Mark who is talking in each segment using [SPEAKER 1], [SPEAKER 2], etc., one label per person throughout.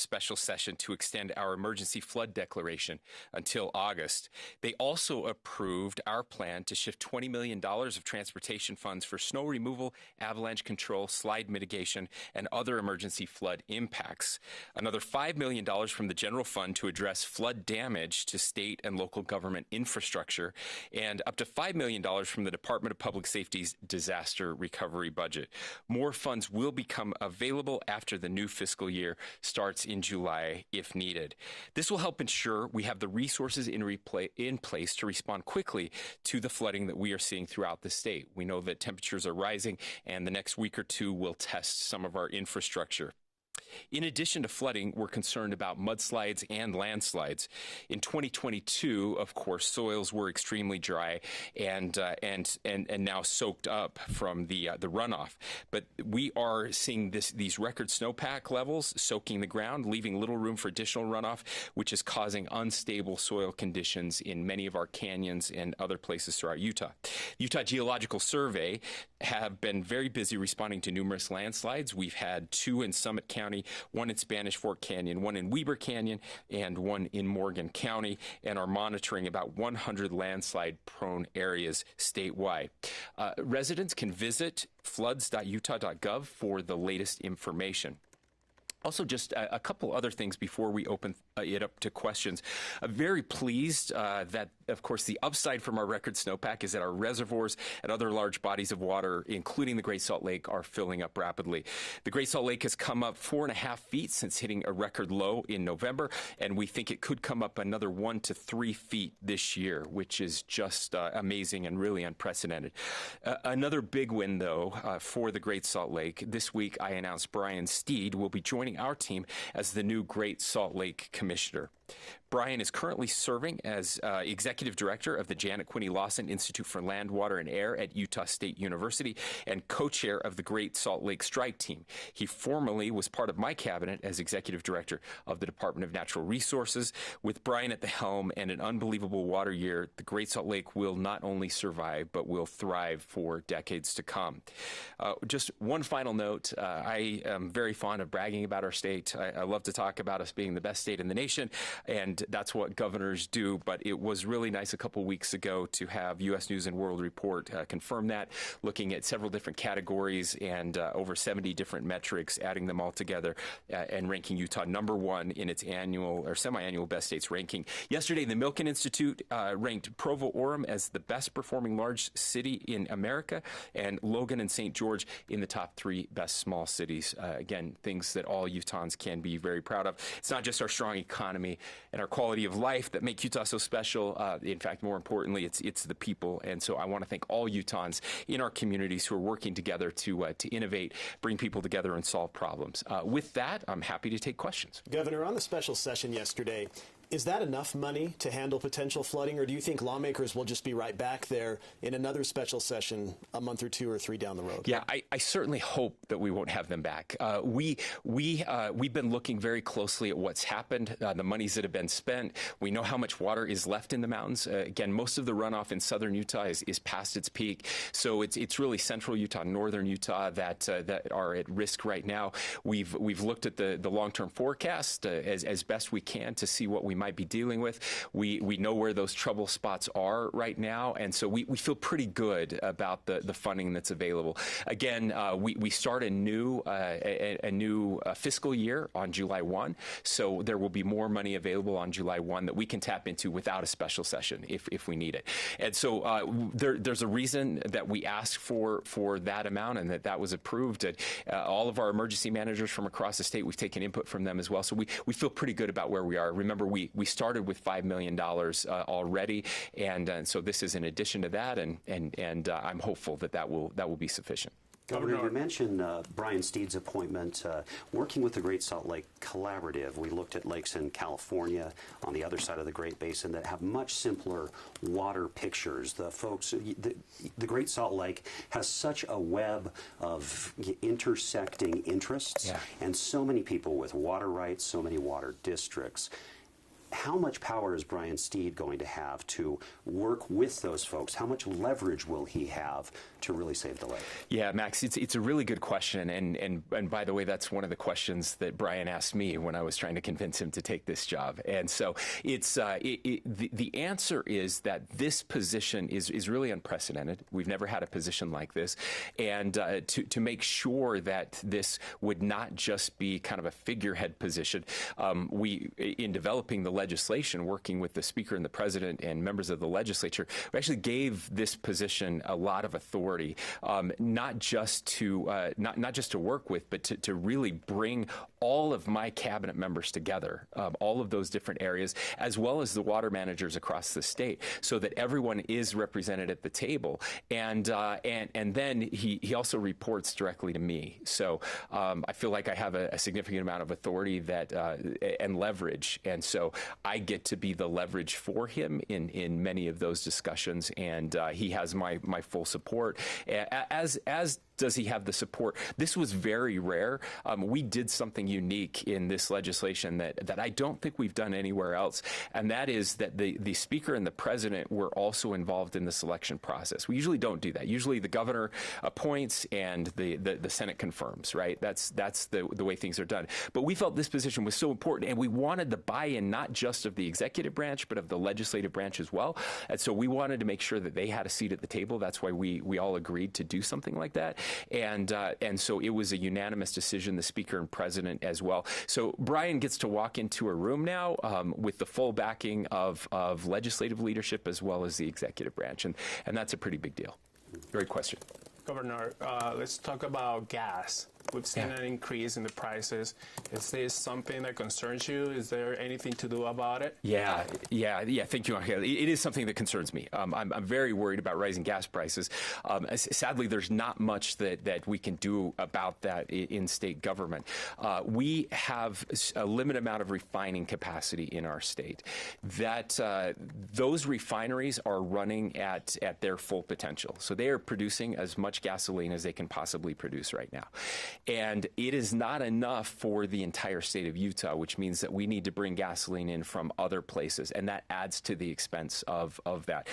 [SPEAKER 1] special session to extend our emergency flood declaration until August. They also approved our plan to shift $20 million of transportation funds for snow removal, avalanche control, slide mitigation, and other emergency flood impacts. Another $5 million from the general fund to address flood damage to state and local government infrastructure, and up to $5 million from the Department of Public Safety's disaster recovery budget. More funds will become available after the new fiscal year starts in July if needed. This will help ensure we have the resources in place to respond quickly to the flooding that we are seeing throughout the state. We know that temperatures are rising, and the next week or two will test some of our infrastructure. In addition to flooding, we're concerned about mudslides and landslides. In 2022, of course, soils were extremely dry and now soaked up from the runoff. But we are seeing these record snowpack levels soaking the ground, leaving little room for additional runoff, which is causing unstable soil conditions in many of our canyons and other places throughout Utah. Utah Geological Survey have been very busy responding to numerous landslides. We've had 2 in Summit County, 1 in Spanish Fork Canyon, 1 in Weber Canyon, and 1 in Morgan County, and are monitoring about 100 landslide-prone areas statewide. Residents can visit floods.utah.gov for the latest information. Also, just a couple other things before we open it up to questions. I'm very pleased that, of course, the upside from our record snowpack is that our reservoirs and other large bodies of water, including the Great Salt Lake, are filling up rapidly. The Great Salt Lake has come up 4.5 feet since hitting a record low in November, and we think it could come up another 1 to 3 feet this year, which is just amazing and really unprecedented. Another big win, though, for the Great Salt Lake. This week, I announced Brian Steed will be joining our team as the new Great Salt Lake Commissioner. Brian is currently serving as Executive Director of the Janet Quinney Lawson Institute for Land, Water, and Air at Utah State University and co-chair of the Great Salt Lake Strike Team. He formerly was part of my cabinet as Executive Director of the Department of Natural Resources. With Brian at the helm and an unbelievable water year, the Great Salt Lake will not only survive, but will thrive for decades to come. Just one final note. I am very fond of bragging about our state. I love to talk about us being the best state in the nation, and that's what governors do. But it was really nice a couple weeks ago to have U.S. News and World Report confirm that, looking at several different categories and over 70 different metrics, adding them all together and ranking Utah #1 in its annual or semi-annual best states ranking. Yesterday, the Milken Institute ranked Provo-Orem as the best performing large city in America, and Logan and St. George in the top 3 best small cities. Again, things that all Utahns can be very proud of. It's not just our strong economy and our quality of life that make Utah so special. In fact, more importantly, it's the people. And so I want to thank all Utahns in our communities who are working together to innovate, bring people together, and solve problems. With that, I'm happy to take questions.
[SPEAKER 2] Governor, on the special session yesterday, is that enough money to handle potential flooding, or do you think lawmakers will just be right back there in another special session a month or 2 or 3 down the road?
[SPEAKER 1] Yeah, I certainly hope that we won't have them back. We've been looking very closely at what's happened, the monies that have been spent. We know how much water is left in the mountains. Again, most of the runoff in southern Utah is past its peak, so it's really central Utah, northern Utah that are at risk right now. We've looked at the long-term forecast as best we can to see what we might be dealing with. We know where those trouble spots are right now, and so we feel pretty good about the funding that's available. Again, we start a new fiscal year on July 1, so there will be more money available on July 1 that we can tap into without a special session if we need it. And so there's a reason that we asked for that amount and that was approved. All of our emergency managers from across the state, we've taken input from them as well, so we feel pretty good about where we are. Remember, we started with $5 million already, and so this is in addition to that, and I'm hopeful that will be sufficient.
[SPEAKER 3] Governor, you mentioned Brian Steed's appointment, working with the Great Salt Lake Collaborative. We looked at lakes in California on the other side of the Great Basin that have much simpler water pictures. The Great Salt Lake has such a web of intersecting interests, and so many people with water rights, so many water districts. how much power is Brian Steed going to have to work with those folks? How much leverage will he have to really save the lake?
[SPEAKER 1] Yeah, Max, it's a really good question. And by the way, that's one of the questions that Brian asked me when I was trying to convince him to take this job. And so the answer is that this position is really unprecedented. We've never had a position like this. And to make sure that this would not just be kind of a figurehead position, in developing the legislation, working with the Speaker and the President and members of the legislature, we actually gave this position a lot of authority, not just to work with, but to really bring all of my cabinet members together, all of those different areas, as well as the water managers across the state, so that everyone is represented at the table. And then he also reports directly to me. So I feel like I have a significant amount of authority and leverage, and so I get to be the leverage for him in many of those discussions, and he has my full support, as does he have the support. This was very rare. We did something unique in this legislation that I don't think we've done anywhere else, and that is that the Speaker and the President were also involved in the selection process. We usually don't do that. Usually the governor appoints and the Senate confirms, right? That's the way things are done. But we felt this position was so important, and we wanted the buy-in not just of the executive branch, but of the legislative branch as well. And so we wanted to make sure that they had a seat at the table. That's why we all agreed to do something like that. And so it was a unanimous decision, the Speaker and President as well. So Brian gets to walk into a room now with the full backing of legislative leadership as well as the executive branch. And that's a pretty big deal. Great question.
[SPEAKER 4] Governor, let's talk about gas. We've seen an increase in the prices. Is this something that concerns you? Is there anything to do about it?
[SPEAKER 1] Yeah. Thank you, Angel. It is something that concerns me. I'm very worried about rising gas prices. Sadly, there's not much that we can do about that in state government. We have a limited amount of refining capacity in our state. Those refineries are running at their full potential. So they are producing as much gasoline as they can possibly produce right now. And it is not enough for the entire state of Utah, which means that we need to bring gasoline in from other places, and that adds to the expense of that.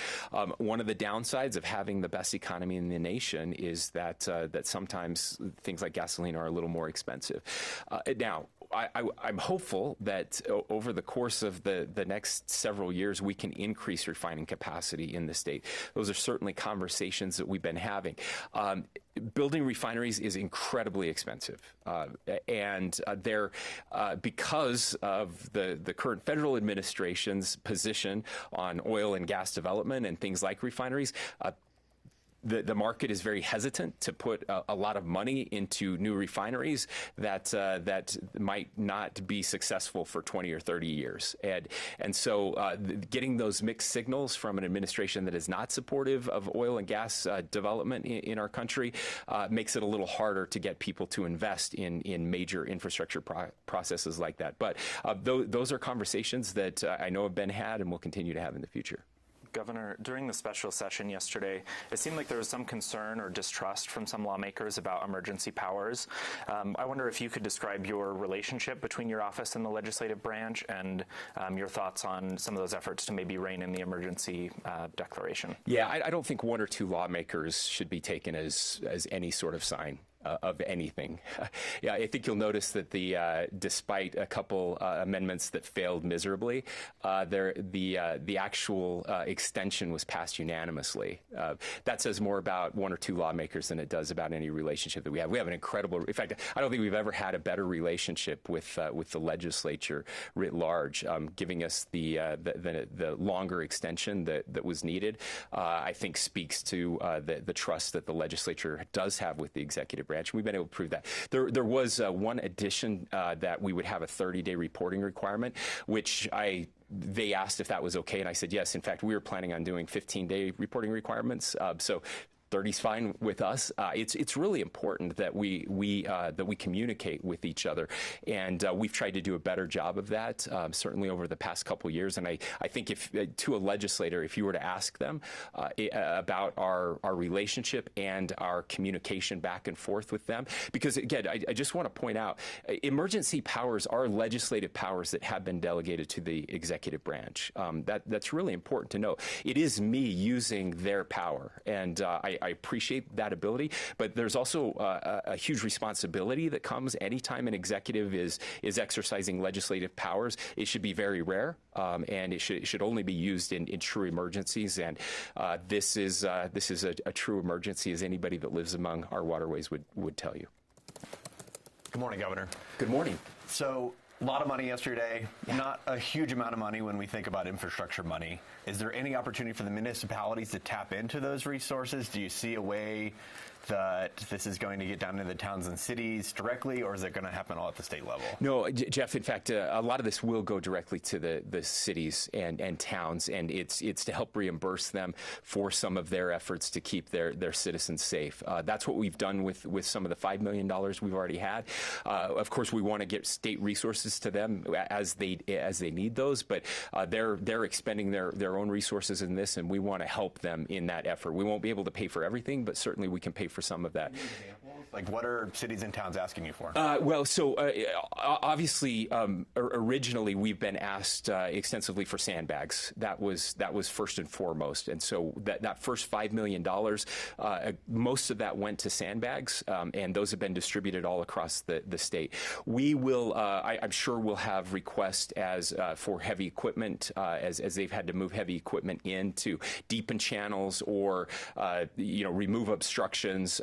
[SPEAKER 1] One of the downsides of having the best economy in the nation is that sometimes things like gasoline are a little more expensive. Now, I'm hopeful that over the course of the next several years, we can increase refining capacity in the state. Those are certainly conversations that we've been having. Building refineries is incredibly expensive, and they're because of the current federal administration's position on oil and gas development and things like refineries. The market is very hesitant to put a lot of money into new refineries that might not be successful for 20 or 30 years. And so getting those mixed signals from an administration that is not supportive of oil and gas development in our country makes it a little harder to get people to invest in major infrastructure processes like that. But those are conversations that I know have been had and will continue to have in the future.
[SPEAKER 5] Governor, during the special session yesterday, it seemed like there was some concern or distrust from some lawmakers about emergency powers. I wonder if you could describe your relationship between your office and the legislative branch and your thoughts on some of those efforts to maybe rein in the emergency declaration.
[SPEAKER 1] Yeah, I don't think one or two lawmakers should be taken as any sort of sign of anything. Yeah, I think you'll notice that despite a couple amendments that failed miserably, the actual extension was passed unanimously. That says more about one or two lawmakers than it does about any relationship that we have. We have an incredible, in fact, I don't think we've ever had a better relationship with the legislature writ large, giving us the longer extension that was needed. I think speaks to the trust that the legislature does have with the executive branch. We've been able to prove that. There was one addition that we would have a 30-day reporting requirement, which they asked if that was okay, and I said yes. In fact, we were planning on doing 15-day reporting requirements. So 30's fine with us. It's really important that we communicate with each other, and we've tried to do a better job of that, certainly over the past couple years. And I think if to a legislator, if you were to ask them about our relationship and our communication back and forth with them, because again, I just want to point out, emergency powers are legislative powers that have been delegated to the executive branch. That's really important to know. It is me using their power, and I appreciate that ability, but there's also a huge responsibility that comes anytime an executive is exercising legislative powers. It should be very rare, and it should only be used in true emergencies. And this is a true emergency, as anybody that lives among our waterways would tell you.
[SPEAKER 6] Good morning, Governor.
[SPEAKER 1] Good morning.
[SPEAKER 6] So, a lot of money yesterday, not a huge amount of money when we think about infrastructure money. Is there any opportunity for the municipalities to tap into those resources? Do you see a way that this is going to get down to the towns and cities directly, or is it going to happen all at the state level?
[SPEAKER 1] No, Jeff, in fact, a lot of this will go directly to the cities and towns, and it's to help reimburse them for some of their efforts to keep their citizens safe. That's what we've done with some of the $5 million we've already had. Of course, we want to get state resources to them as they need those, but they're expending their own resources in this, and we want to help them in that effort. We won't be able to pay for everything, but certainly we can pay for some of that.
[SPEAKER 6] Like, what are cities and towns asking you for?
[SPEAKER 1] Obviously, originally we've been asked extensively for sandbags. That was first and foremost, and so that first $5 million, most of that went to sandbags, and those have been distributed all across the state. We will, I'm sure, we'll have requests for heavy equipment as they've had to move heavy equipment in to deepen channels or remove obstructions.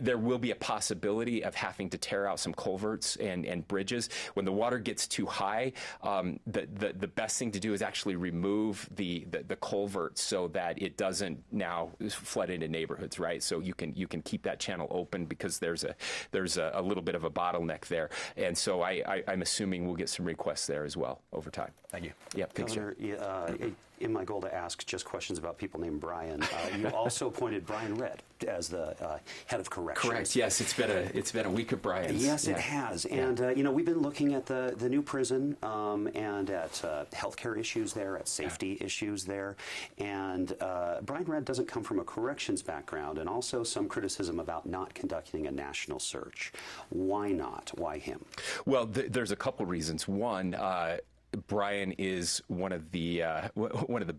[SPEAKER 1] There will be a possibility of having to tear out some culverts and bridges. When the water gets too high, the best thing to do is actually remove the culverts so that it doesn't now flood into neighborhoods, right? So you can keep that channel open because there's a little bit of a bottleneck there. And so I'm assuming we'll get some requests there as well over time.
[SPEAKER 6] Thank you.
[SPEAKER 1] Yeah, thanks,
[SPEAKER 3] Governor, in my goal to ask just questions about people named Brian, you also appointed Brian Redd as the head of corrections.
[SPEAKER 1] Correct. Yes, it's been a week of Brian's.
[SPEAKER 3] Yes, it has. And we've been looking at the new prison and at healthcare issues there, at safety issues there. And Brian Redd doesn't come from a corrections background, and also some criticism about not conducting a national search. Why not? Why him?
[SPEAKER 1] Well, there's a couple reasons. One, Brian is one of the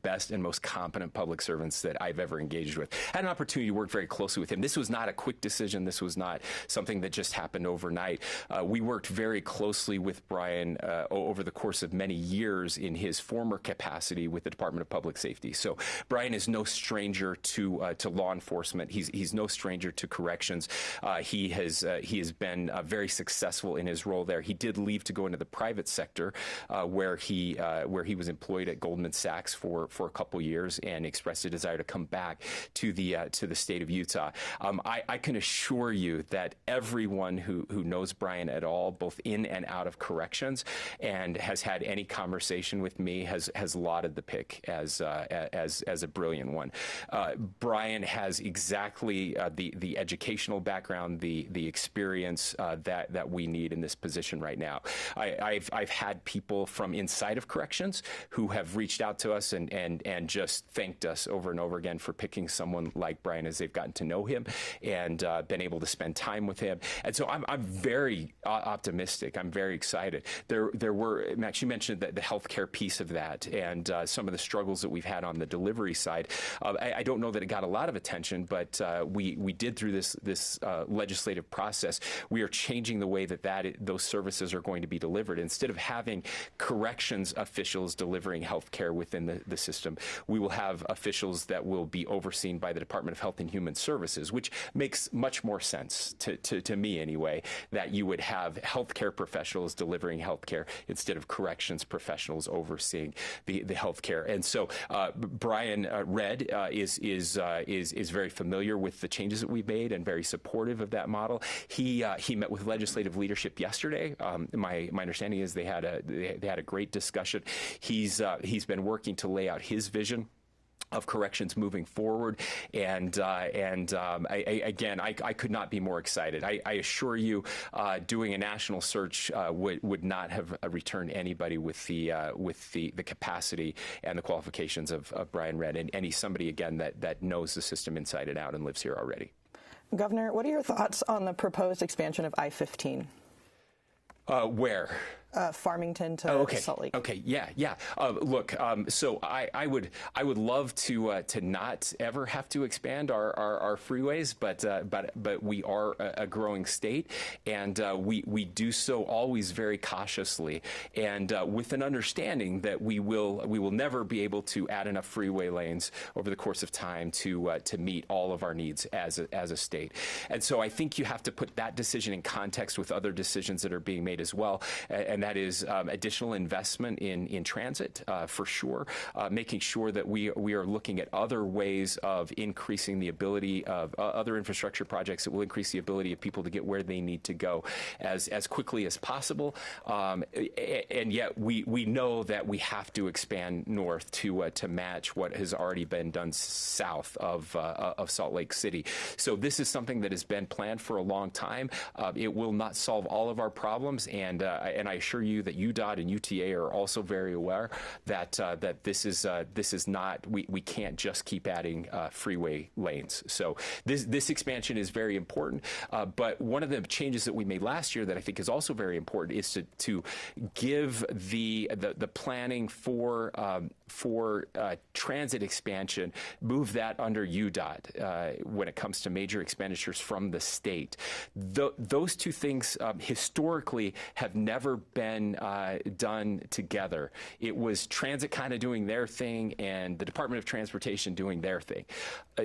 [SPEAKER 1] best and most competent public servants that I've ever engaged with. I had an opportunity to work very closely with him. This was not a quick decision. This was not something that just happened overnight. We worked very closely with Brian over the course of many years in his former capacity with the Department of Public Safety. So Brian is no stranger to law enforcement. He's no stranger to corrections. He has been very successful in his role there. He did leave to go into the private sector, where he was employed at Goldman Sachs for a couple years and expressed a desire to come back to the state of Utah. I can assure you that everyone who knows Brian at all, both in and out of corrections, and has had any conversation with me has lauded the pick as a brilliant one. Brian has exactly the educational background, the experience that we need in this position right now. I've had people from inside of corrections who have reached out to us and just thanked us over and over again for picking someone like Brian as they've gotten to know him and been able to spend time with him. And so I'm very optimistic. I'm very excited. There were, Max, you mentioned the healthcare piece of that and some of the struggles that we've had on the delivery side. I don't know that it got a lot of attention, but we did through this legislative process. We are changing the way that those services are going to be delivered. Instead of having corrections officials delivering health care within the system, we will have officials that will be overseen by the Department of Health and Human Services, which makes much more sense to me anyway, that you would have healthcare professionals delivering health care instead of corrections professionals overseeing the health care. And so Brian Redd is very familiar with the changes that we've made and very supportive of that model. He met with legislative leadership yesterday. My understanding is they had a great discussion. He's been working to lay out his vision of corrections moving forward, and I could not be more excited. I assure you, doing a national search would not have returned anybody with the capacity and the qualifications of Brian Redd, and he's somebody again that knows the system inside and out and lives here already.
[SPEAKER 7] Governor, what are your thoughts on the proposed expansion of I-15?
[SPEAKER 1] Where?
[SPEAKER 7] Farmington to Salt Lake.
[SPEAKER 1] Okay, yeah. Look, so I would love to not ever have to expand our freeways, but we are a growing state, and we do so always very cautiously, and with an understanding that we will never be able to add enough freeway lanes over the course of time to meet all of our needs as a state. And so I think you have to put that decision in context with other decisions that are being made as well, and that is additional investment in transit, for sure, making sure that we are looking at other ways of increasing the ability of other infrastructure projects that will increase the ability of people to get where they need to go as quickly as possible. And yet we know that we have to expand north to match what has already been done south of Salt Lake City. So this is something that has been planned for a long time. It will not solve all of our problems, and I assure you that UDOT and UTA are also very aware that this is not, we can't just keep adding freeway lanes. So this expansion is very important. But one of the changes that we made last year that I think is also very important is to give the planning for transit expansion, move that under UDOT when it comes to major expenditures from the state. Those two things historically have never been done together. It was transit kind of doing their thing and the Department of Transportation doing their thing.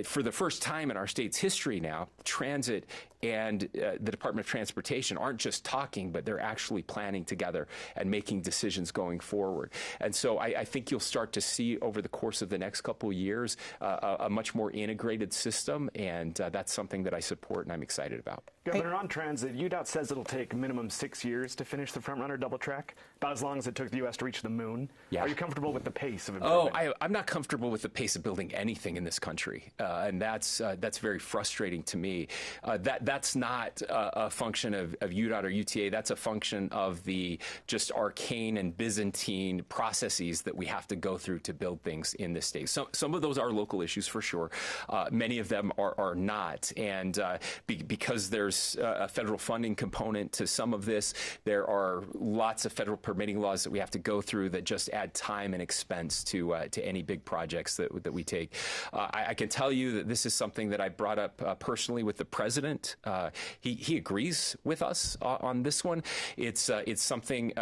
[SPEAKER 1] For the first time in our state's history now, transit and the Department of Transportation aren't just talking, but they're actually planning together and making decisions going forward. And so I think you'll start to see over the course of the next couple of years a much more integrated system, and that's something that I support and I'm excited about.
[SPEAKER 8] Governor, on transit, UDOT says it'll take minimum 6 years to finish the front runner double track, about as long as it took the U.S. to reach the moon. Yeah. Are you comfortable with the pace of improvement?
[SPEAKER 1] I'm not comfortable with the pace of building anything in this country, and that's very frustrating to me. That's not a function of UDOT or UTA. That's a function of the just arcane and Byzantine processes that we have to go through to build things in this state. Some of those are local issues for sure. Many of them are not, and because there's a federal funding component to some of this, there are lots of federal permitting laws that we have to go through that just add time and expense to any big projects that we take. I can tell you that this is something that I brought up personally with the president. He agrees with us on this one. It's something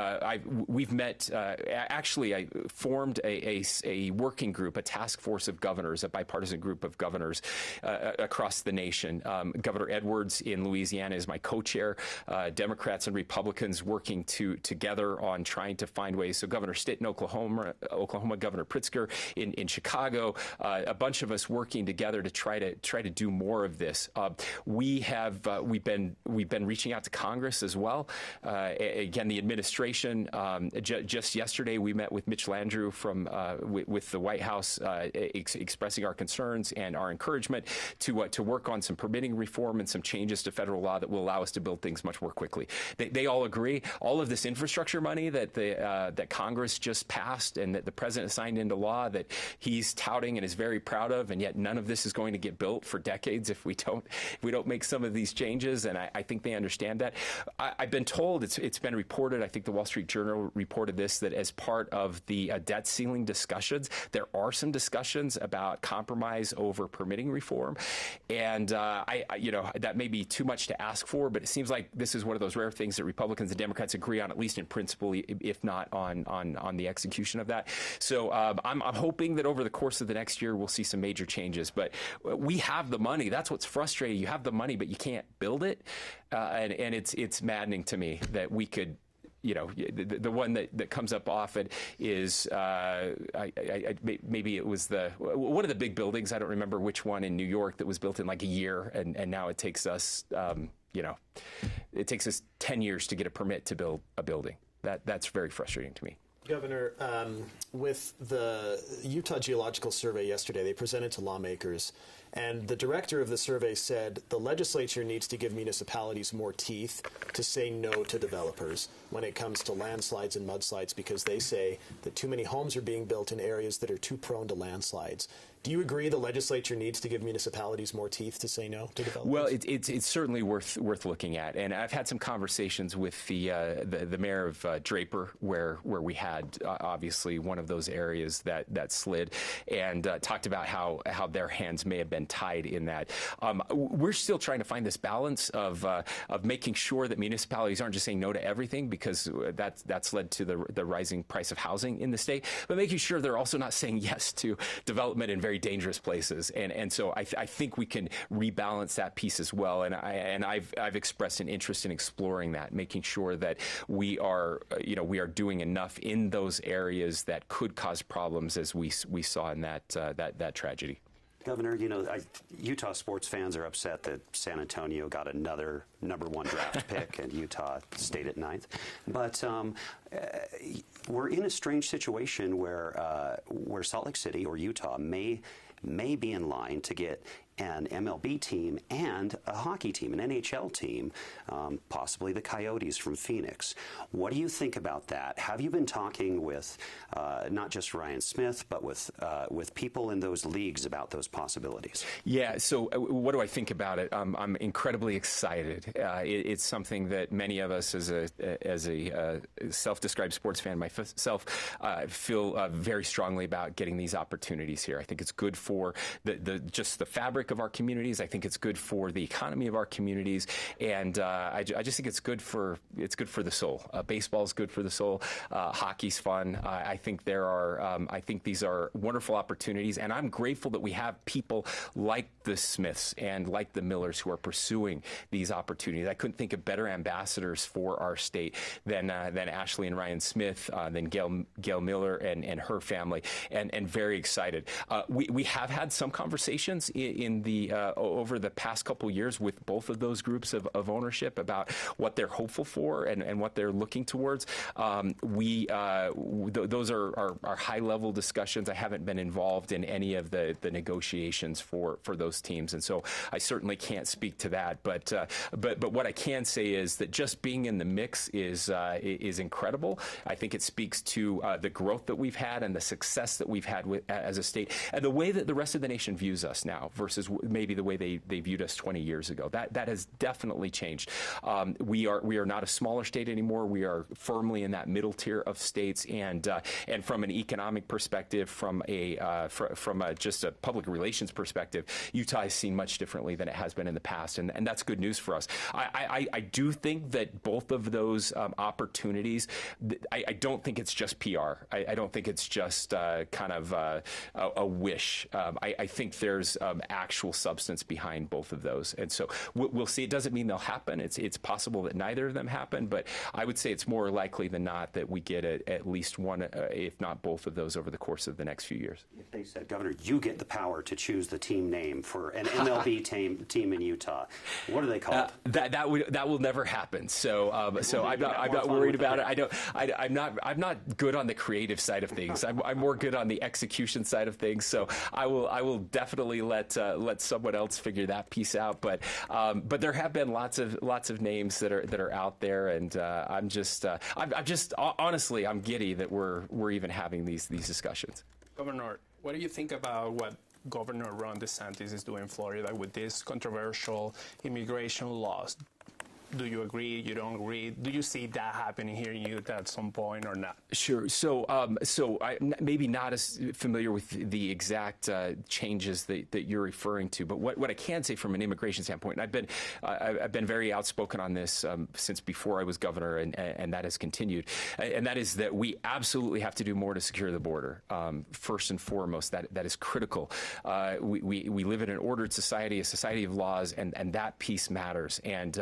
[SPEAKER 1] we've met. Actually, I formed a working group, a task force of governors, a bipartisan group of governors across the nation. Governor Edwards in Louisiana is my co-chair. Democrats and Republicans working together on trying to find ways. So Governor Stitt in Oklahoma, Governor Pritzker in Chicago, a bunch of us working together to try to do more of this. We've been reaching out to Congress as well. Again, the administration. Just yesterday, we met with Mitch Landrieu with the White House, expressing our concerns and our encouragement to work on some permitting reform and some changes to federal law that will allow us to build things much more quickly. They all agree. All of this infrastructure money that Congress just passed and that the president signed into law that he's touting and is very proud of, and yet none of this is going to get built for decades if we don't make some of these changes. And I think they understand that. I've been told, it's been reported, I think the Wall Street Journal reported this, that as part of the debt ceiling discussions, there are some discussions about compromise over permitting reform. And that may be too much to ask for, but it seems like this is one of those rare things that Republicans and Democrats agree on, at least in principle, if not on the execution of that. So I'm hoping that over the course of the next year we'll see some major changes. But we have the money. That's what's frustrating. You have the money, but you can't build it, and it's maddening to me that we could. The one that comes up often is maybe it was one of the big buildings. I don't remember which one in New York that was built in like a year, and now it takes us it takes us 10 years to get a permit to build a building. That's very frustrating to me.
[SPEAKER 2] Governor, with the Utah Geological Survey yesterday, they presented to lawmakers, and the director of the survey said the legislature needs to give municipalities more teeth to say no to developers when it comes to landslides and mudslides, because they say that too many homes are being built in areas that are too prone to landslides. Do you agree the legislature needs to give municipalities more teeth to say no to developers?
[SPEAKER 1] Well, it's certainly worth looking at, and I've had some conversations with the mayor of Draper, where we had obviously one of those areas that slid, and talked about how their hands may have been tied in that. We're still trying to find this balance of making sure that municipalities aren't just saying no to everything, because that's led to the rising price of housing in the state, but making sure they're also not saying yes to development in very dangerous places. And so I think we can rebalance that piece as well. And I've expressed an interest in exploring that, making sure that we are doing enough in those areas that could cause problems, as we saw in that tragedy.
[SPEAKER 3] Governor, Utah sports fans are upset that San Antonio got another #1 draft pick and Utah stayed at 9th. But we're in a strange situation where Salt Lake City or Utah may be in line to get an MLB team and a hockey team, an NHL team, possibly the Coyotes from Phoenix. What do you think about that? Have you been talking with not just Ryan Smith, but with people in those leagues about those possibilities?
[SPEAKER 1] Yeah. So what do I think about it? I'm incredibly excited. It's something that many of us, as a self-described sports fan myself, feel very strongly about getting these opportunities here. I think it's good for just the fabric of our communities. I think it's good for the economy of our communities, and I just think it's good for the soul. Baseball is good for the soul. Hockey's fun. I think I think these are wonderful opportunities, and I'm grateful that we have people like the Smiths and like the Millers who are pursuing these opportunities. I couldn't think of better ambassadors for our state than Ashley and Ryan Smith, than Gail Miller and her family, and very excited. We have had some conversations over the past couple years with both of those groups of ownership about what they're hopeful for and what they're looking towards. Those are high-level discussions. I haven't been involved in any of the negotiations for those teams, and so I certainly can't speak to that. But what I can say is that just being in the mix is incredible. I think it speaks to the growth that we've had and the success that we've had as a state, and the way that the rest of the nation views us now versus maybe the way they viewed us 20 years ago. That has definitely changed. We are not a smaller state anymore. We are firmly in that middle tier of states, and from an economic perspective, from just a public relations perspective, Utah has seen much differently than it has been in the past, and that's good news for us. I do think that both of those opportunities, I don't think it's just PR. I don't think it's just kind of a wish. I think there's actual substance behind both of those, and so we'll see. It doesn't mean they'll happen. It's possible that neither of them happen, but I would say it's more likely than not that we get at least one, if not both of those, over the course of the next few years.
[SPEAKER 3] If they said, Governor, you get the power to choose the team name for an MLB team in Utah, what do they call it?
[SPEAKER 1] That will never happen. So I'm not worried about it. I'm not good on the creative side of things. I'm more good on the execution side of things. So I will definitely let someone else figure that piece out. But there have been lots of names that are out there, and I'm just honestly, I'm giddy that we're even having these discussions.
[SPEAKER 4] Governor, what do you think about what Governor Ron DeSantis is doing in Florida with these controversial immigration laws? Do you agree? You don't agree? Do you see that happening here in Utah at some point or not?
[SPEAKER 1] Sure. So I'm maybe not as familiar with the exact changes that you're referring to, but what I can say from an immigration standpoint, and I've been very outspoken on this since before I was governor, and that has continued, and that is that we absolutely have to do more to secure the border. First and foremost, that is critical. We live in an ordered society, a society of laws, and that piece matters. And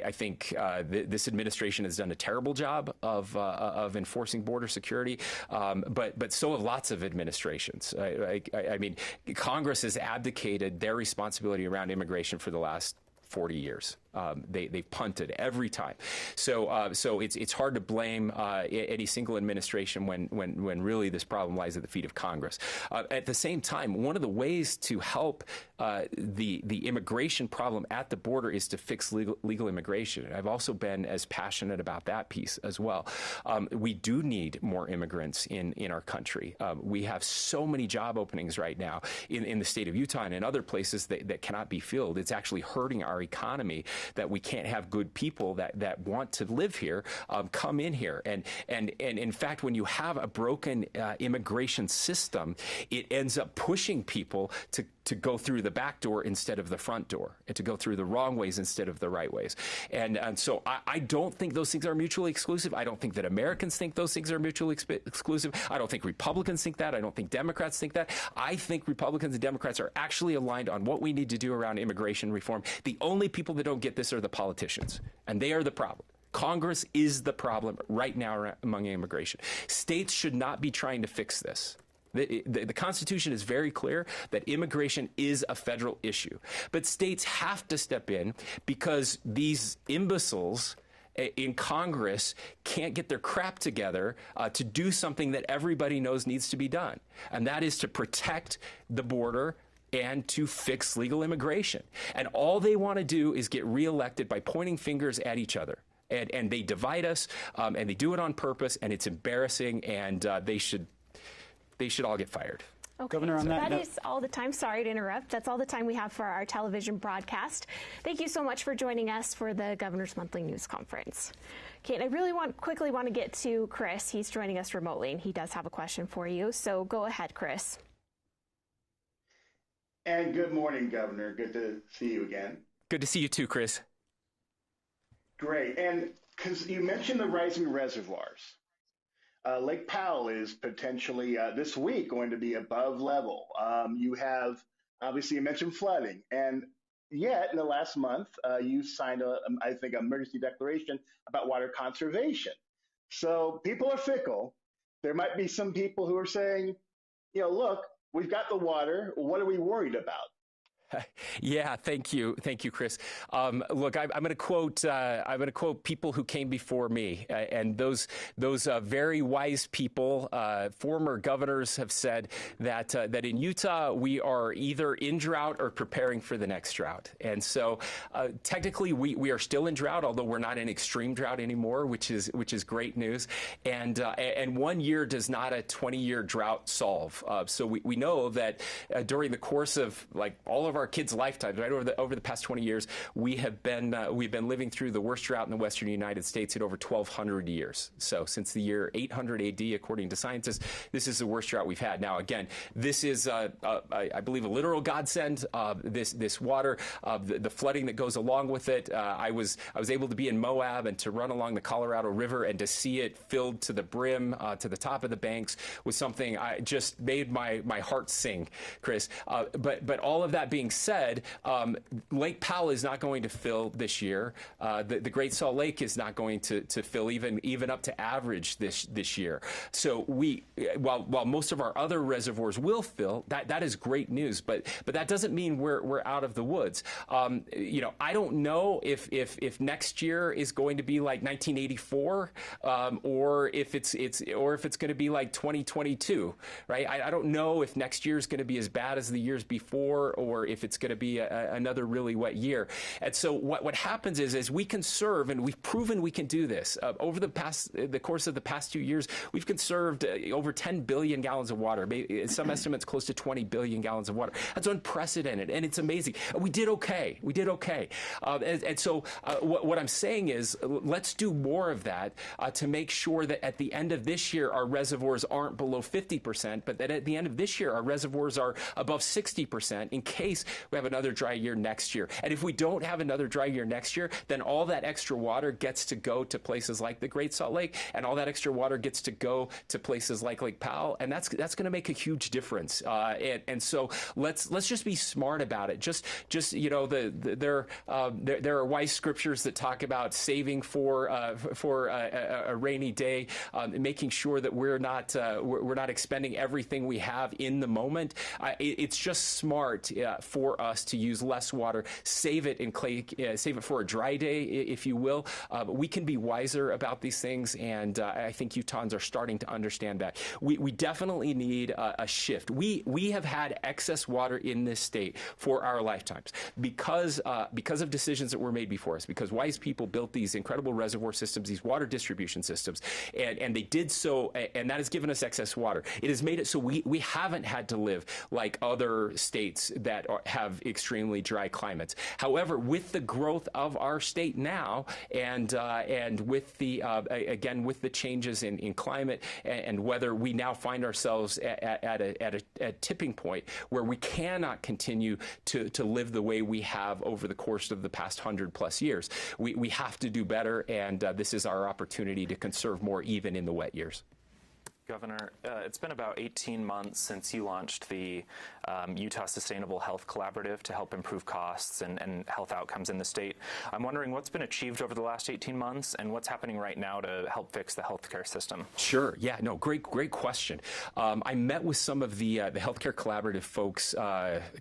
[SPEAKER 1] I think this administration has done a terrible job of enforcing border security, but so have lots of administrations. I mean, Congress has abdicated their responsibility around immigration for the last 40 years. They've punted every time. So it's hard to blame any single administration when really this problem lies at the feet of Congress. At the same time, one of the ways to help the immigration problem at the border is to fix legal immigration. I've also been as passionate about that piece as well. We do need more immigrants in our country. We have so many job openings right now in the state of Utah and in other places that cannot be filled. It's actually hurting our economy that we can't have good people that want to live here come in here. And in fact, when you have a broken immigration system, it ends up pushing people to go through the back door instead of the front door, and to go through the wrong ways instead of the right ways. And so I don't think those things are mutually exclusive. I don't think that Americans think those things are mutually exclusive. I don't think Republicans think that. I don't think Democrats think that. I think Republicans and Democrats are actually aligned on what we need to do around immigration reform. The only people that don't get this are the politicians, and they are the problem. Congress is the problem right now among immigration. States should not be trying to fix this. The Constitution is very clear that immigration is a federal issue. But states have to step in because these imbeciles in Congress can't get their crap together to do something that everybody knows needs to be done. And that is to protect the border and to fix legal immigration. And all they want to do is get reelected by pointing fingers at each other. And they divide us, and they do it on purpose, and it's embarrassing, and they should all get fired.
[SPEAKER 9] Okay, Governor, on that is all the time. Sorry to interrupt. That's all the time we have for our television broadcast. Thank you so much for joining us for the Governor's Monthly News Conference. Okay, and I really quickly want to get to Chris. He's joining us remotely, and he does have a question for you. So go ahead, Chris.
[SPEAKER 10] And good morning, Governor. Good to see you again.
[SPEAKER 1] Good to see you too, Chris.
[SPEAKER 10] Great. And because you mentioned the rising reservoirs, Lake Powell is potentially this week going to be above level. You have, obviously, you mentioned flooding. And yet, in the last month, you signed, I think, an emergency declaration about water conservation. So people are fickle. There might be some people who are saying, look, we've got the water. What are we worried about?
[SPEAKER 1] Yeah, thank you, Chris. Look, I'm going to quote people who came before me, and those very wise people, former governors, have said that in Utah we are either in drought or preparing for the next drought. And so, technically, we are still in drought, although we're not in extreme drought anymore, which is great news. And 1 year does not a 20-year drought solve. So we know that during the course of all of our kids' lifetimes, right over the past 20 years, we've been living through the worst drought in the western United States in over 1,200 years. So since the year 800 AD, according to scientists, this is the worst drought we've had. Now, again, this is, I believe, a literal godsend. This water, the flooding that goes along with it. I was able to be in Moab and to run along the Colorado River and to see it filled to the brim, to the top of the banks, was something I just made my heart sing, Chris. But all of that being said, Lake Powell is not going to fill this year. The Great Salt Lake is not going to fill even up to average this year. So while most of our other reservoirs will fill, that is great news. But that doesn't mean we're out of the woods. I don't know if next year is going to be like 1984, or if it's going to be like 2022, right? I don't know if next year is going to be as bad as the years before, or if it's going to be another really wet year. And so what happens is we conserve, and we've proven we can do this. Over the course of the past 2 years, we've conserved over 10 billion gallons of water. Some estimates close to 20 billion gallons of water. That's unprecedented, and it's amazing. We did okay. And so what I'm saying is, let's do more of that to make sure that at the end of this year, our reservoirs aren't below 50%, but that at the end of this year, our reservoirs are above 60% in case we have another dry year next year. And if we don't have another dry year next year, then all that extra water gets to go to places like the Great Salt Lake, and all that extra water gets to go to places like Lake Powell, and that's going to make a huge difference. And so let's just be smart about it. Just there are wise scriptures that talk about saving for a rainy day, making sure that we're not expending everything we have in the moment. It's just smart for for us to use less water, save it for a dry day, if you will. We can be wiser about these things, and I think Utahns are starting to understand that. We definitely need a shift. We have had excess water in this state for our lifetimes because of decisions that were made before us, because wise people built these incredible reservoir systems, these water distribution systems, and they did so, and that has given us excess water. It has made it so we haven't had to live like other states that have extremely dry climates. However, with the growth of our state now, and with the again with the changes in climate and weather, we now find ourselves at a tipping point where we cannot continue to live the way we have over the course of the past 100+ years. We have to do better, and this is our opportunity to conserve more even in the wet years.
[SPEAKER 5] Governor, it's been about 18 months since you launched the Utah Sustainable Health Collaborative to help improve costs and health outcomes in the state. I'm wondering what's been achieved over the last 18 months and what's happening right now to help fix the healthcare system.
[SPEAKER 1] Sure. Yeah. No. Great question. I met with some of the Healthcare Collaborative folks.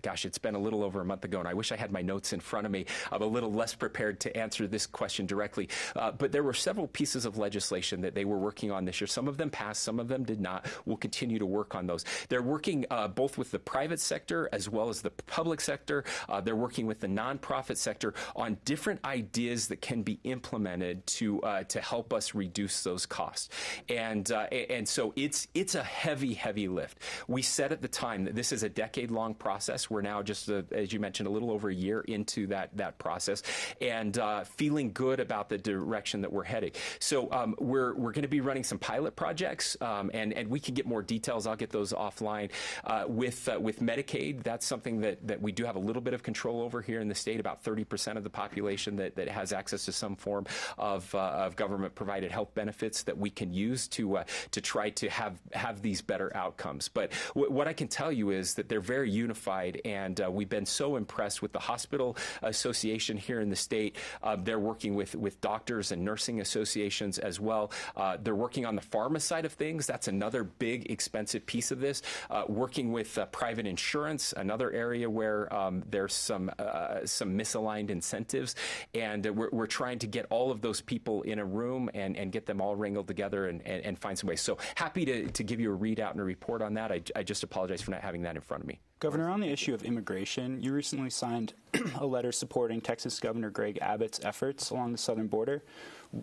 [SPEAKER 1] Gosh, it's been a little over a month ago, and I wish I had my notes in front of me. I'm a little less prepared to answer this question directly. But there were several pieces of legislation that they were working on this year. Some of them passed. Some of them did not. We'll continue to work on those. They're working both with the private sector as well as the public sector. They're working with the nonprofit sector on different ideas that can be implemented to help us reduce those costs. And so it's a heavy lift. We said at the time that this is a decade-long process. We're now just, as you mentioned, a little over a year into that process, and feeling good about the direction that we're heading. So we're going to be running some pilot projects, and we can get more details. I'll get those offline. With Medicaid, that's something that we do have a little bit of control over here in the state. About 30% of the population that has access to some form of government-provided health benefits that we can use to try to have these better outcomes. But what I can tell you is that they're very unified, and we've been so impressed with the Hospital Association here in the state. They're working with doctors and nursing associations as well. They're working on the pharma side of things. That's another big expensive piece of this. Working with private insurance, another area where there's some misaligned incentives, and we're trying to get all of those people in a room and get them all wrangled together and find some ways. So happy to give you a readout and a report on that. I just apologize for not having that in front of me.
[SPEAKER 11] Governor, on the issue of immigration, you recently signed a letter supporting Texas Governor Greg Abbott's efforts along the southern border.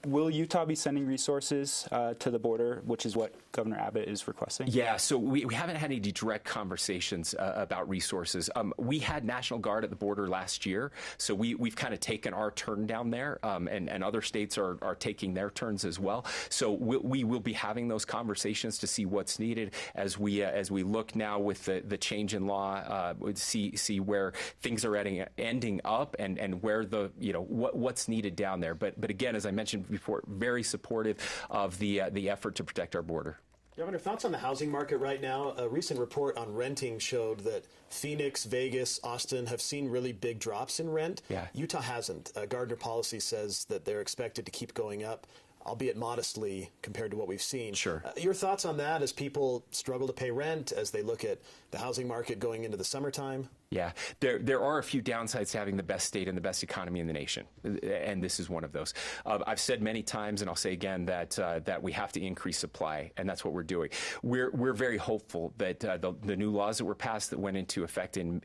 [SPEAKER 11] Will Utah be sending resources to the border, which is what Governor Abbott is requesting? Yeah, so we haven't had any direct conversations about resources. We had National Guard at the border last year, so we've kind of taken our turn down there, and other states are taking their turns as well. So we will be having those conversations to see what's needed as we look now with the change in law, see where things are ending up and where what's needed down there. But again, as I mentioned before, very supportive of the effort to protect our border.
[SPEAKER 2] Governor, thoughts on the housing market right now? A recent report on renting showed that Phoenix, Vegas, Austin have seen really big drops in rent.
[SPEAKER 1] Yeah.
[SPEAKER 2] Utah hasn't. Gardner policy says that they're expected to keep going up, albeit modestly compared to what we've seen.
[SPEAKER 1] Sure.
[SPEAKER 2] Your thoughts on that as people struggle to pay rent, as they look at the housing market going into the summertime?
[SPEAKER 1] Yeah, there are a few downsides to having the best state and the best economy in the nation, and this is one of those. I've said many times, and I'll say again, that we have to increase supply, and that's what we're doing. We're very hopeful that the new laws that were passed that went into effect in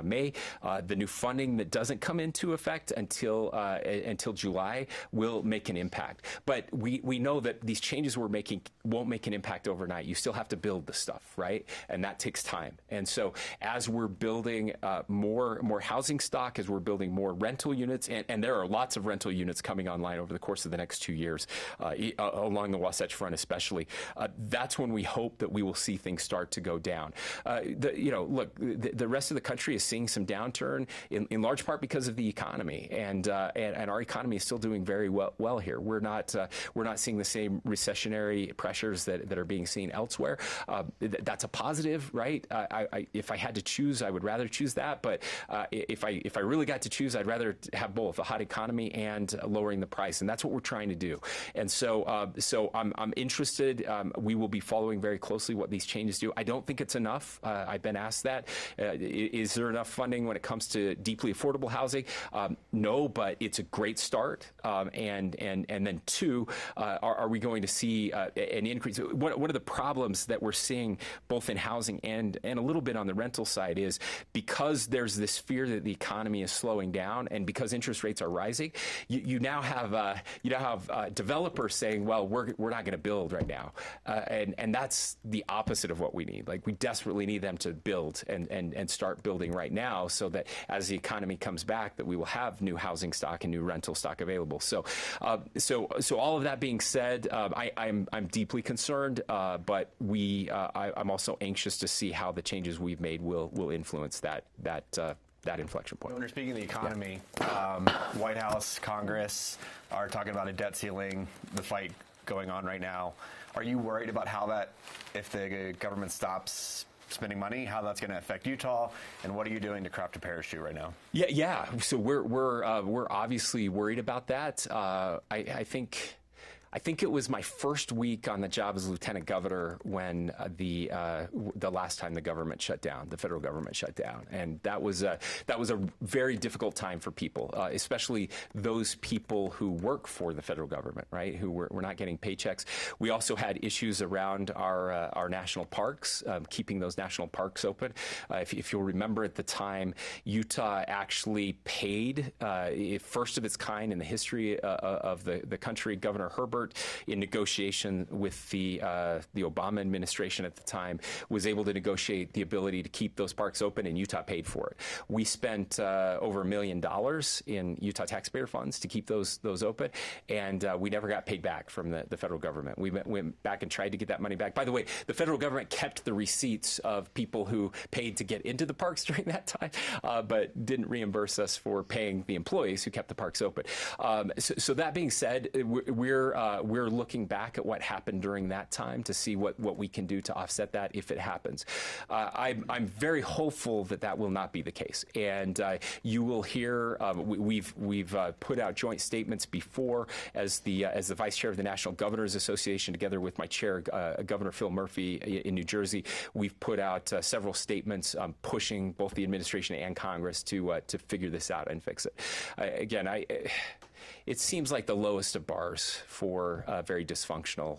[SPEAKER 1] May, the new funding that doesn't come into effect until July will make an impact. But we know that these changes we're making won't make an impact overnight. You still have to build the stuff, right? And that takes time. And so as we're building more housing stock, as we're building more rental units, and there are lots of rental units coming online over the course of the next 2 years, along the Wasatch Front especially, that's when we hope that we will see things start to go down. The rest of the country is seeing some downturn in large part because of the economy, and our economy is still doing very well here. We're not we're not seeing the same recessionary pressures that are being seen elsewhere. That's a positive, right? If I had to choose, I would rather choose that. But if I really got to choose, I'd rather have both a hot economy and lowering the price, and that's what we're trying to do. And so I'm interested. We will be following very closely what these changes do. I don't think it's enough. I've been asked that. Is there enough funding when it comes to deeply affordable housing? No, but it's a great start. And then two, are we going to see an increase? One of the problems that we're seeing both in housing and a little bit on the rental side is because there's this fear that the economy is slowing down and because interest rates are rising, you now have developers saying, well, we're not going to build right now. And that's the opposite of what we need. Like, we desperately need them to build and start building right now so that as the economy comes back, that we will have new housing stock and new rental stock available. So all of that being said, I'm deeply concerned, but I'm also anxious to see how the changes we've made will influence that inflection point.
[SPEAKER 6] Governor, speaking of the economy, White House, Congress are talking about a debt ceiling, the fight going on right now. Are you worried about how that, if the government stops spending money, how that's going to affect Utah, and what are you doing to craft a parachute right now? Yeah.
[SPEAKER 1] So we're obviously worried about that. I think it was my first week on the job as lieutenant governor when the last time the government shut down, the federal government shut down, and that was a very difficult time for people, especially those people who work for the federal government, right? Who were not getting paychecks. We also had issues around our national parks, keeping those national parks open. If you'll remember, at the time, Utah actually paid, first of its kind in the history of the country, Governor Herbert, in negotiation with the Obama administration at the time, was able to negotiate the ability to keep those parks open, and Utah paid for it. We spent over $1 million in Utah taxpayer funds to keep those open, and we never got paid back from the federal government. We went back and tried to get that money back. By the way, the federal government kept the receipts of people who paid to get into the parks during that time, but didn't reimburse us for paying the employees who kept the parks open. So that being said, we're looking back at what happened during that time to see what we can do to offset that if it happens. I'm very hopeful that will not be the case, and you will hear we've put out joint statements before as the vice chair of the National Governors Association, together with my chair, Governor Phil Murphy in New Jersey. We've put out several statements pushing both the administration and Congress to figure this out and fix it. It seems like the lowest of bars for a very dysfunctional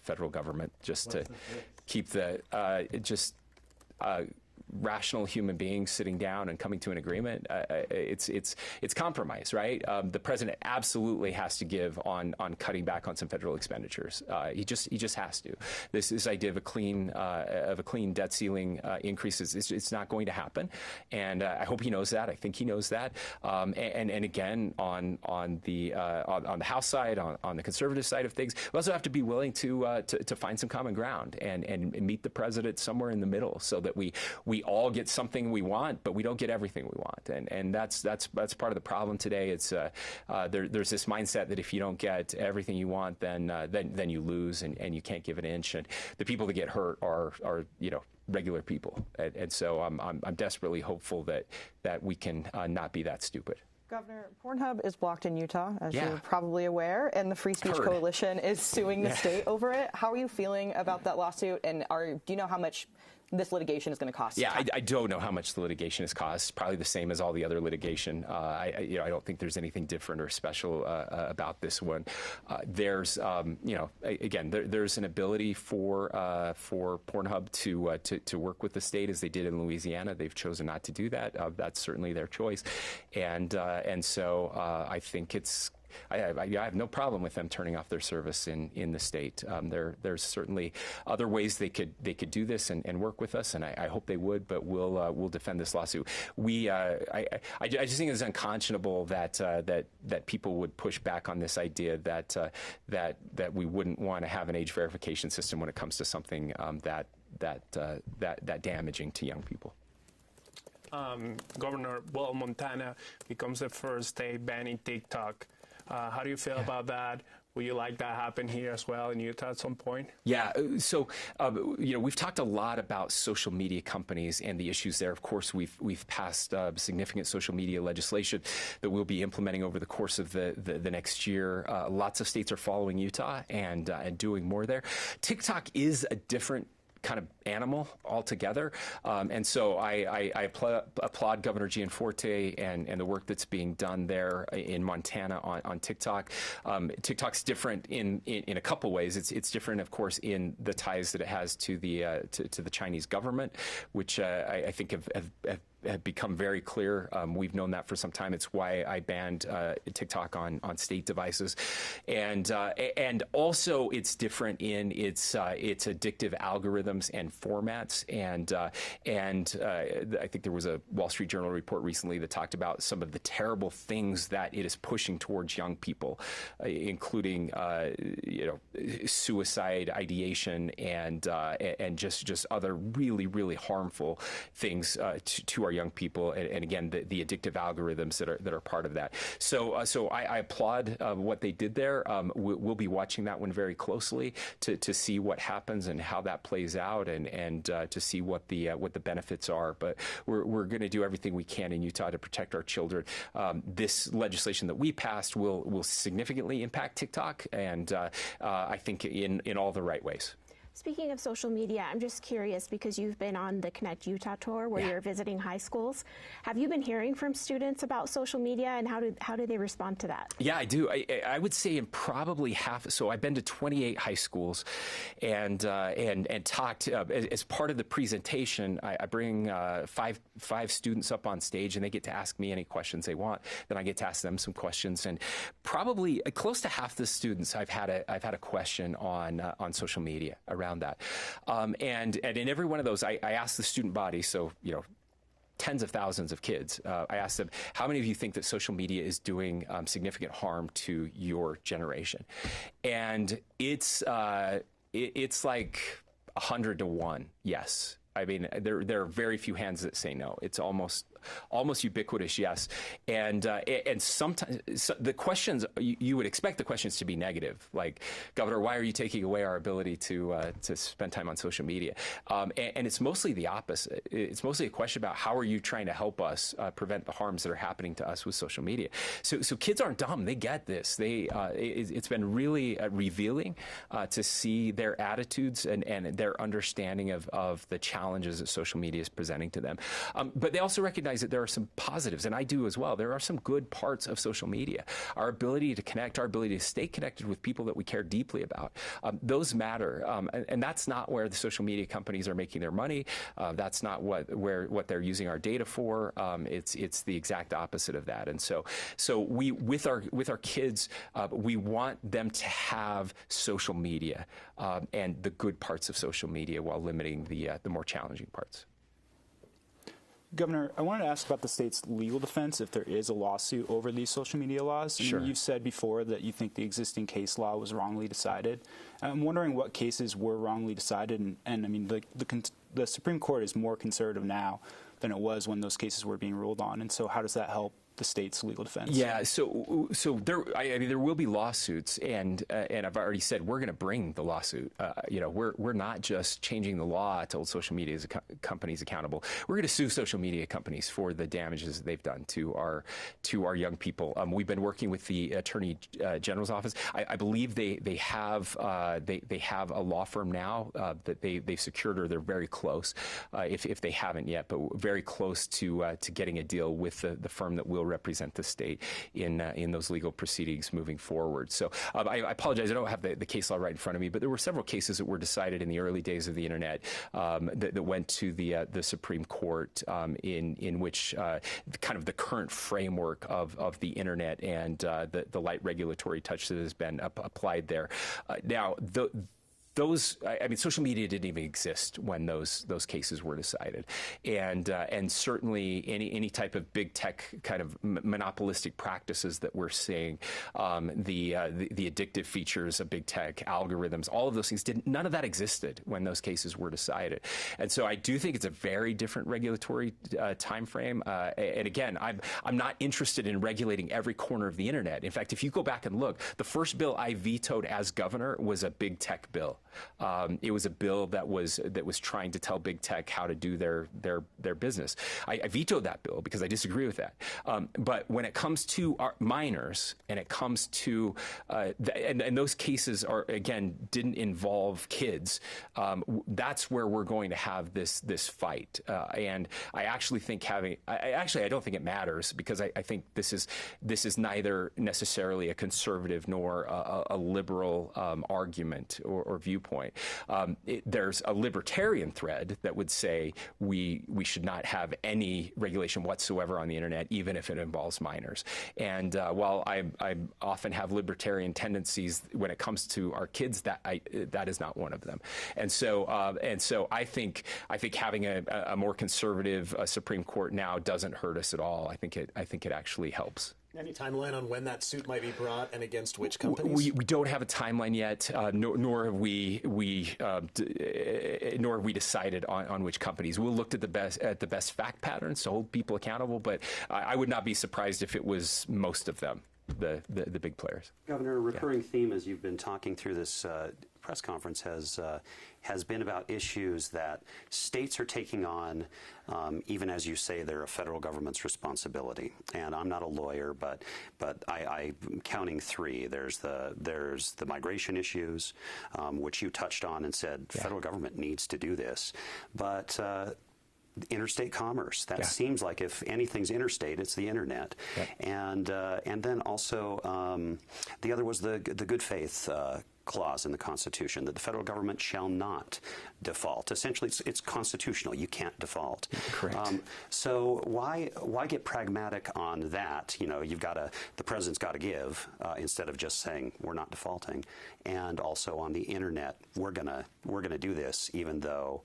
[SPEAKER 1] federal government, just to keep the rational human beings sitting down and coming to an agreement. It's compromise, right? The president absolutely has to give on cutting back on some federal expenditures. He just has to. This idea of a clean debt ceiling increases, it's not going to happen, and I hope he knows that. I think he knows that. And again, on the House side, on the conservative side of things, we also have to be willing to find some common ground and meet the president somewhere in the middle, so that we all get something we want, but we don't get everything we want, and that's part of the problem today. It's there's this mindset that if you don't get everything you want, then you lose, and you can't give an inch, and the people that get hurt are regular people, and so I'm desperately hopeful that we can not be that stupid.
[SPEAKER 7] Governor, Pornhub is blocked in Utah, as you're probably aware, and the Free Speech Coalition is suing the state over it. How are you feeling about that lawsuit, and do you know how much this litigation is going to cost?
[SPEAKER 1] Yeah, I don't know how much the litigation has cost. Probably the same as all the other litigation. I don't think there's anything different or special about this one. There's there's an ability for Pornhub to work with the state, as they did in Louisiana. They've chosen not to do that. That's certainly their choice, and so I think it's. I have no problem with them turning off their service in the state. There's certainly other ways they could do this and work with us, and I hope they would. But we'll defend this lawsuit. I just think it's unconscionable that people would push back on this idea that we wouldn't want to have an age verification system when it comes to something that damaging to young people.
[SPEAKER 4] Governor, Montana becomes the first state banning TikTok. How do you feel about that? Would you like that happen here as well in Utah at some point?
[SPEAKER 1] Yeah. So, we've talked a lot about social media companies and the issues there. Of course, we've passed significant social media legislation that we'll be implementing over the course of the next year. Lots of states are following Utah and doing more there. TikTok is a different kind of animal altogether. And so I applaud Governor Gianforte and the work that's being done there in Montana on TikTok. TikTok's different in a couple ways. It's different, of course, in the ties that it has to the Chinese government, which I think have become very clear. We've known that for some time. It's why I banned TikTok on state devices, and also it's different in its addictive algorithms and formats. And I think there was a Wall Street Journal report recently that talked about some of the terrible things that it is pushing towards young people, including suicide ideation and just other really harmful things to our young people, and again the addictive algorithms that are part of that. So I applaud what they did there. We'll be watching that one very closely to see what happens and how that plays out, and to see what the benefits are. But we're going to do everything we can in Utah to protect our children. This legislation that we passed will significantly impact TikTok, and I think in all the right ways.
[SPEAKER 9] Speaking of social media, I'm just curious because you've been on the Connect Utah tour where you're visiting high schools. Have you been hearing from students about social media, and how do they respond to that? Yeah,
[SPEAKER 1] I do. I would say in probably half. So I've been to 28 high schools, and talked as part of the presentation. I bring five students up on stage, and they get to ask me any questions they want. Then I get to ask them some questions, and probably close to half the students I've had a question on social media around that, and in every one of those, I asked the student body, so tens of thousands of kids. I asked them, how many of you think that social media is doing significant harm to your generation? And it's like 100 to 1, yes. I mean, there are very few hands that say no. It's almost ubiquitous, yes. And sometimes the questions, you would expect the questions to be negative, like, Governor, why are you taking away our ability to spend time on social media? And it's mostly the opposite. It's mostly a question about how are you trying to help us prevent the harms that are happening to us with social media. So kids aren't dumb. They get this. It's been really revealing to see their attitudes and their understanding of the challenges that social media is presenting to them. But they also recognize that there are some positives, and I do as well. There are some good parts of social media. Our ability to connect, our ability to stay connected with people that we care deeply about, those matter. And that's not where the social media companies are making their money. That's not what they're using our data for. It's the exact opposite of that. And so we with our kids, we want them to have social media and the good parts of social media while limiting the more challenging parts.
[SPEAKER 11] Governor, I wanted to ask about the state's legal defense if there is a lawsuit over these social media laws.
[SPEAKER 1] Sure.
[SPEAKER 11] You've said before that you think the existing case law was wrongly decided. I'm wondering what cases were wrongly decided, and I mean, the Supreme Court is more conservative now than it was when those cases were being ruled on, and so how does that help the state's legal defense? Yeah,
[SPEAKER 1] so there will be lawsuits, and I've already said we're going to bring the lawsuit. We're not just changing the law to hold social media companies accountable. We're going to sue social media companies for the damages that they've done to our young people. We've been working with the Attorney General's office. I believe they have a law firm now that they've secured, or they're very close, if they haven't yet, but very close to getting a deal with the firm that will represent the state in those legal proceedings moving forward. So I apologize, I don't have the case law right in front of me, but there were several cases that were decided in the early days of the internet that went to the Supreme Court in which kind of the current framework of the internet and the light regulatory touch that has been applied there. Now, social media didn't even exist when those cases were decided, and certainly any type of big tech kind of monopolistic practices that we're seeing, the addictive features of big tech, algorithms, all of those things none of that existed when those cases were decided, and so I do think it's a very different regulatory time frame. And again, I'm not interested in regulating every corner of the internet. In fact, if you go back and look, the first bill I vetoed as governor was a big tech bill. It was a bill that was trying to tell big tech how to do their business. I vetoed that bill because I disagree with that. But when it comes to our minors, and it comes to and those cases didn't involve kids, that's where we're going to have this fight. And I actually think I don't think it matters, because I think this is neither necessarily a conservative nor a liberal argument or viewpoint. There's a libertarian thread that would say we should not have any regulation whatsoever on the internet, even if it involves minors. And while I often have libertarian tendencies when it comes to our kids, that is not one of them. And so I think having a more conservative Supreme Court now doesn't hurt us at all. I think it actually helps.
[SPEAKER 2] Any timeline on when that suit might be brought and against which companies?
[SPEAKER 1] We don't have a timeline yet, nor have we decided on which companies. We'll look at the best fact patterns to hold people accountable, but I would not be surprised if it was most of them, the big players.
[SPEAKER 3] Governor, a recurring theme as you've been talking through this press conference has been about issues that states are taking on, even as you say, they're a federal government's responsibility. And I'm not a lawyer, but I'm counting three. There's the migration issues, which you touched on and said federal government needs to do this, but interstate commerce. That seems like if anything's interstate, it's the internet. And then also the other was the good faith clause in the Constitution, that the federal government shall not default. Essentially, it's constitutional. You can't default.
[SPEAKER 1] Correct.
[SPEAKER 3] So why get pragmatic on that? The president's got to give instead of just saying we're not defaulting. And also on the internet, we're gonna do this, even though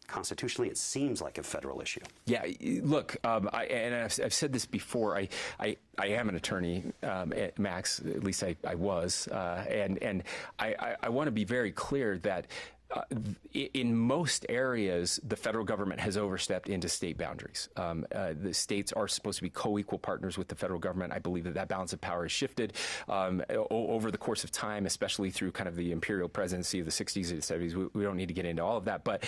[SPEAKER 3] constitutionally, it seems like a federal issue.
[SPEAKER 1] Yeah, look, I've said this before. I am an attorney, Max. At least I was, and I want to be very clear that in most areas, the federal government has overstepped into state boundaries. The states are supposed to be co-equal partners with the federal government. I believe that balance of power has shifted over the course of time, especially through kind of the imperial presidency of the 60s and 70s. We don't need to get into all of that, but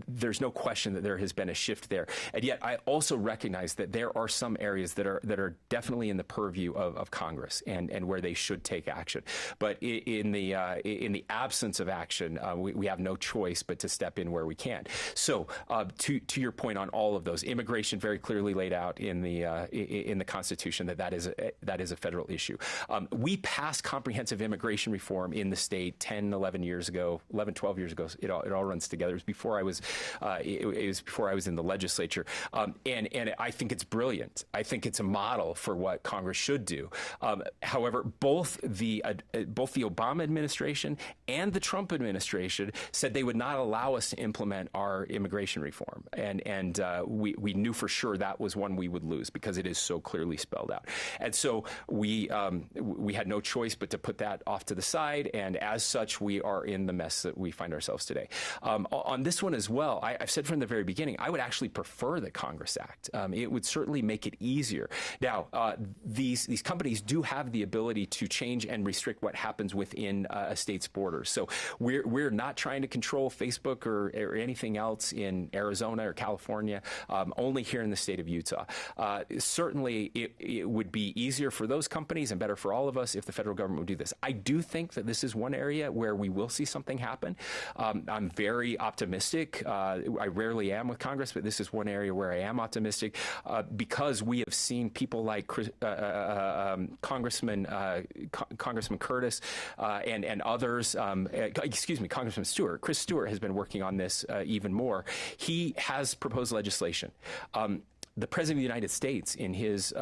[SPEAKER 1] there's no question that there has been a shift there. And yet, I also recognize that there are some areas that are definitely in the purview of Congress and where they should take action. But in the absence of action, we have no choice but to step in where we can. So to your point on all of those, immigration very clearly laid out in the Constitution that is a federal issue. We passed comprehensive immigration reform in the state 12 years ago. It all runs together. It was before I was in the legislature, and I think it's brilliant. I think it's a model for what Congress should do. However, both the Obama administration and the Trump administration said they would not allow us to implement our immigration reform, and we knew for sure that was one we would lose because it is so clearly spelled out. And so we had no choice but to put that off to the side, and as such, we are in the mess that we find ourselves today. On this one as well, I've said from the very beginning, I would actually prefer the Congress Act. It would certainly make it easier. Now, these companies do have the ability to change and restrict what happens within a state's borders. So we're not trying to control Facebook or anything else in Arizona or California, only here in the state of Utah. Certainly, it would be easier for those companies and better for all of us if the federal government would do this. I do think that this is one area where we will see something happen. I'm very optimistic. I rarely am with Congress, but this is one area where I am optimistic because we have seen people like Congressman Curtis and others. Congressman Stewart. Chris Stewart has been working on this even more. He has proposed legislation the President of the United States, in his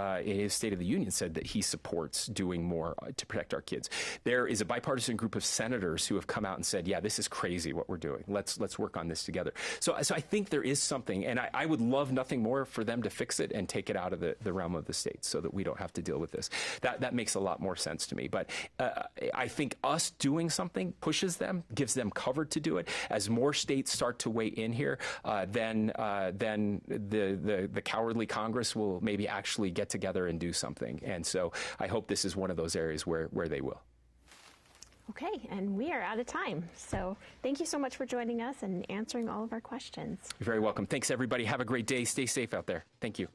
[SPEAKER 1] State of the Union, said that he supports doing more to protect our kids. There is a bipartisan group of senators who have come out and said, yeah, this is crazy what we're doing. Let's work on this together. So I think there is something, and I would love nothing more for them to fix it and take it out of the realm of the states so that we don't have to deal with this. That makes a lot more sense to me. But I think us doing something pushes them, gives them cover to do it. As more states start to weigh in here, then the cowardly Congress will maybe actually get together and do something. And so I hope this is one of those areas where they will.
[SPEAKER 9] Okay, and we are out of time. So thank you so much for joining us and answering all of our questions.
[SPEAKER 1] You're very welcome. Thanks, everybody. Have a great day. Stay safe out there. Thank you.